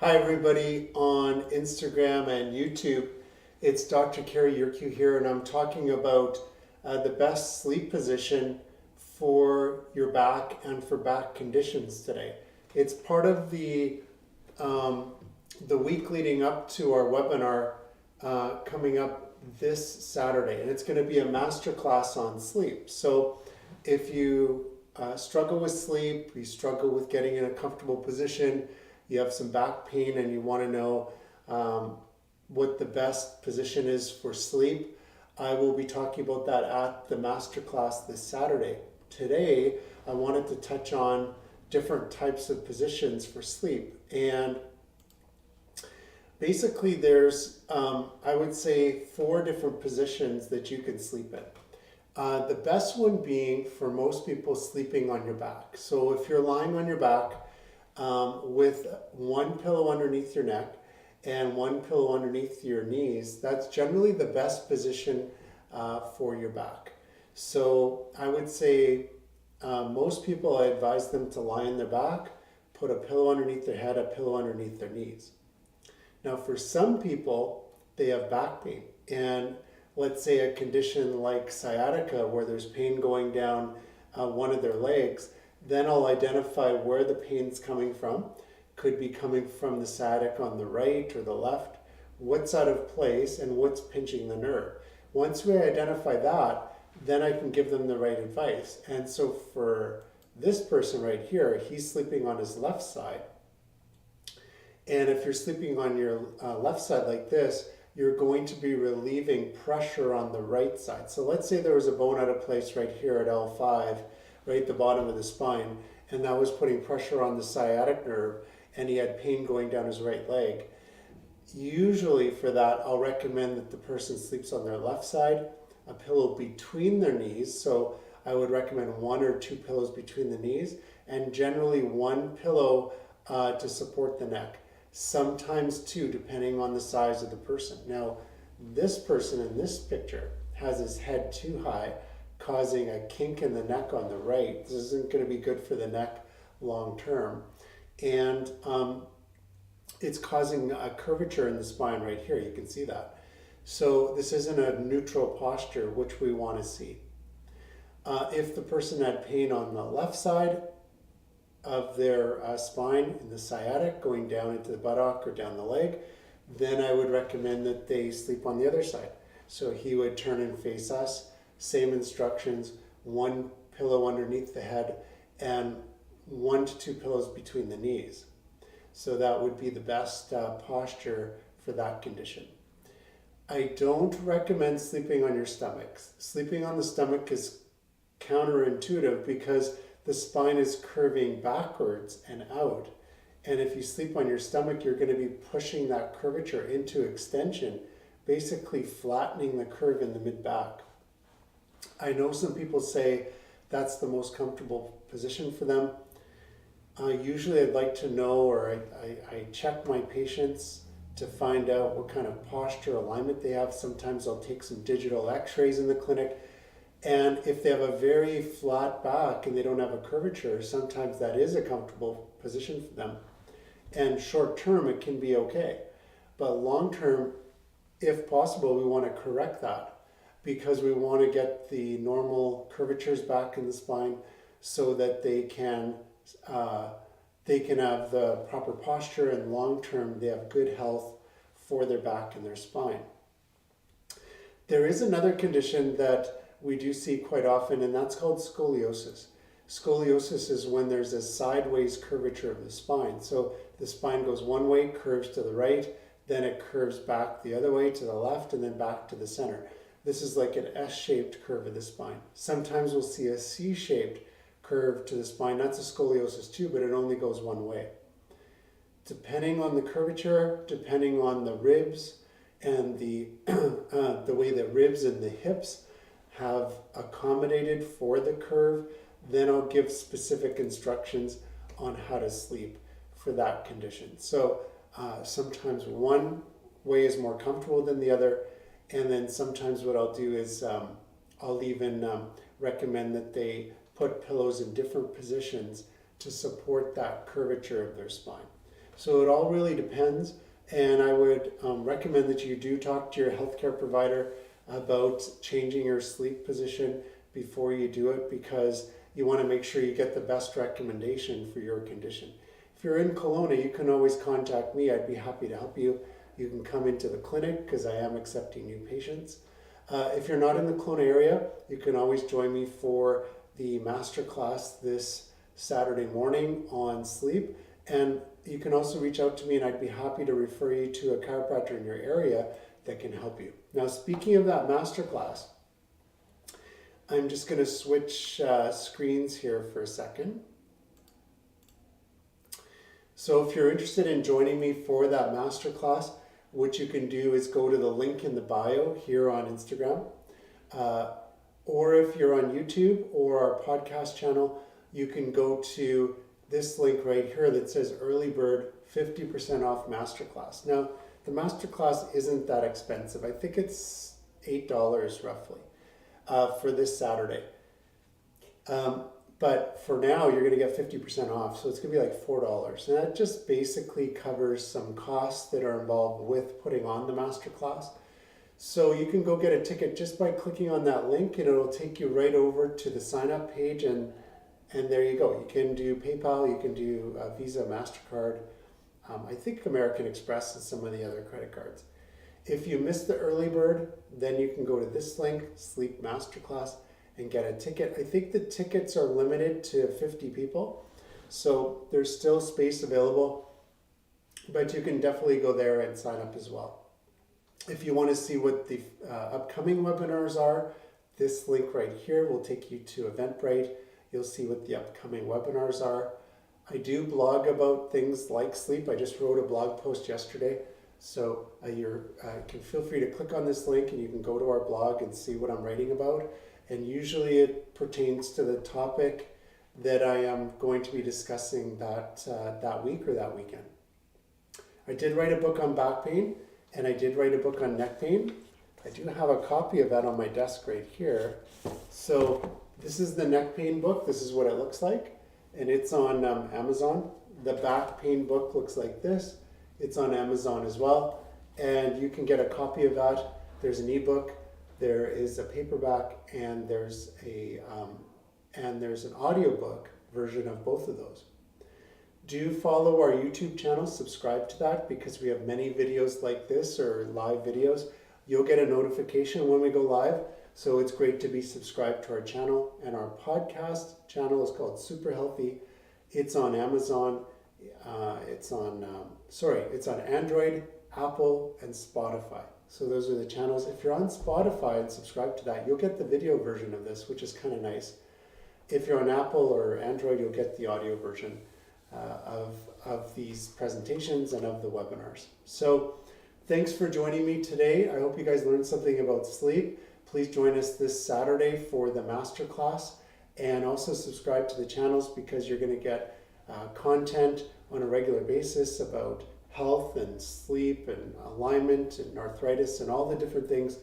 Hi everybody on Instagram and YouTube. It's Dr. Cary Yurkiw here, and I'm talking about the best sleep position for your back and for back conditions today. It's part of the week leading up to our webinar coming up this Saturday, and it's going to be a masterclass on sleep. So if you struggle with sleep, you struggle with getting in a comfortable position, you have some back pain and you want to know what the best position is for sleep, I will be talking about that at the masterclass this Saturday. Today, I wanted to touch on different types of positions for sleep. And basically there's, I would say, 4 different positions that you can sleep in. The best one being for most people sleeping on your back. So if you're lying on your back, with one pillow underneath your neck and one pillow underneath your knees, that's generally the best position for your back. So I would say most people, I advise them to lie on their back, put a pillow underneath their head, a pillow underneath their knees. Now for some people, they have back pain, and let's say a condition like sciatica where there's pain going down one of their legs, then I'll identify where the pain's coming from. Could be coming from the sciatic on the right or the left, what's out of place and what's pinching the nerve. Once we identify that, then I can give them the right advice. And so for this person right here, he's sleeping on his left side. And if you're sleeping on your left side like this, you're going to be relieving pressure on the right side. So let's say there was a bone out of place right here at L5, right at the bottom of the spine, and that was putting pressure on the sciatic nerve, and he had pain going down his right leg. Usually for that, I'll recommend that the person sleeps on their left side, a pillow between their knees. So I would recommend 1 or 2 pillows between the knees, and generally 1 pillow to support the neck. Sometimes 2, depending on the size of the person. Now, this person in this picture has his head too high, causing a kink in the neck on the right. This isn't going to be good for the neck long term. And it's causing a curvature in the spine right here. You can see that. So this isn't a neutral posture, which we want to see. If the person had pain on the left side of their spine in the sciatic going down into the buttock or down the leg, then I would recommend that they sleep on the other side. So he would turn and face us. Same instructions, 1 pillow underneath the head and 1 to 2 pillows between the knees. So that would be the best posture for that condition. I don't recommend sleeping on your stomach. Sleeping on the stomach is counterintuitive because the spine is curving backwards and out. And if you sleep on your stomach, you're going to be pushing that curvature into extension, basically flattening the curve in the mid-back. I know some people say that's the most comfortable position for them. Usually I'd like to know, or I check my patients to find out what kind of posture alignment they have. Sometimes I'll take some digital x-rays in the clinic. And if they have a very flat back and they don't have a curvature, sometimes that is a comfortable position for them. And short term, it can be okay. But long term, if possible, we want to correct that, because we want to get the normal curvatures back in the spine so that they can have the proper posture, and long term they have good health for their back and their spine. There is another condition that we do see quite often, and that's called scoliosis. Scoliosis is when there's a sideways curvature of the spine. So the spine goes one way, curves to the right, then it curves back the other way to the left, and then back to the center. This is like an S-shaped curve of the spine. Sometimes we'll see a C-shaped curve to the spine. That's a scoliosis too, but it only goes one way. Depending on the curvature, depending on the ribs and the way the ribs and the hips have accommodated for the curve, then I'll give specific instructions on how to sleep for that condition. So sometimes one way is more comfortable than the other. And then sometimes what I'll do is I'll even recommend that they put pillows in different positions to support that curvature of their spine. So it all really depends, and I would recommend that you do talk to your healthcare provider about changing your sleep position before you do it, because you want to make sure you get the best recommendation for your condition. If you're in Kelowna, you can always contact me. I'd be happy to help you. You can come into the clinic because I am accepting new patients. If you're not in the Kelowna area, you can always join me for the masterclass this Saturday morning on sleep. And you can also reach out to me and I'd be happy to refer you to a chiropractor in your area that can help you. Now, speaking of that masterclass, I'm just going to switch screens here for a second. So if you're interested in joining me for that masterclass, what you can do is go to the link in the bio here on Instagram. Or if you're on YouTube or our podcast channel, you can go to this link right here that says Early Bird 50% off masterclass. Now, the masterclass isn't that expensive. I think it's $8 roughly for this Saturday. But for now, you're going to get 50% off. So it's going to be like $4. And that just basically covers some costs that are involved with putting on the masterclass. So you can go get a ticket just by clicking on that link, and it'll take you right over to the sign up page. And there you go. You can do PayPal, you can do Visa, MasterCard, I think American Express and some of the other credit cards. If you missed the early bird, then you can go to this link, Sleep Masterclass, and get a ticket. I think the tickets are limited to 50 people, so there's still space available, but you can definitely go there and sign up as well. If you want to see what the upcoming webinars are, this link right here will take you to Eventbrite. You'll see what the upcoming webinars are. I do blog about things like sleep. I just wrote a blog post yesterday. So you can feel free to click on this link and you can go to our blog and see what I'm writing about. And usually it pertains to the topic that I am going to be discussing that week or that weekend. I did write a book on back pain and I did write a book on neck pain. I do have a copy of that on my desk right here. So this is the neck pain book. This is what it looks like. And it's on Amazon. The back pain book looks like this. It's on Amazon as well. And you can get a copy of that. There's an ebook, there is a paperback, and there's an audiobook version of both of those. Do follow our YouTube channel, subscribe to that, because we have many videos like this or live videos. You'll get a notification when we go live. So it's great to be subscribed to our channel. And our podcast channel is called Super Healthy. It's on Amazon. It's on Android, Apple, and Spotify. So those are the channels. If you're on Spotify and subscribe to that, you'll get the video version of this, which is kind of nice. If you're on Apple or Android, you'll get the audio version of these presentations and of the webinars. So thanks for joining me today. I hope you guys learned something about sleep. Please join us this Saturday for the masterclass, and also subscribe to the channels because you're going to get content on a regular basis about health and sleep and alignment and arthritis and all the different things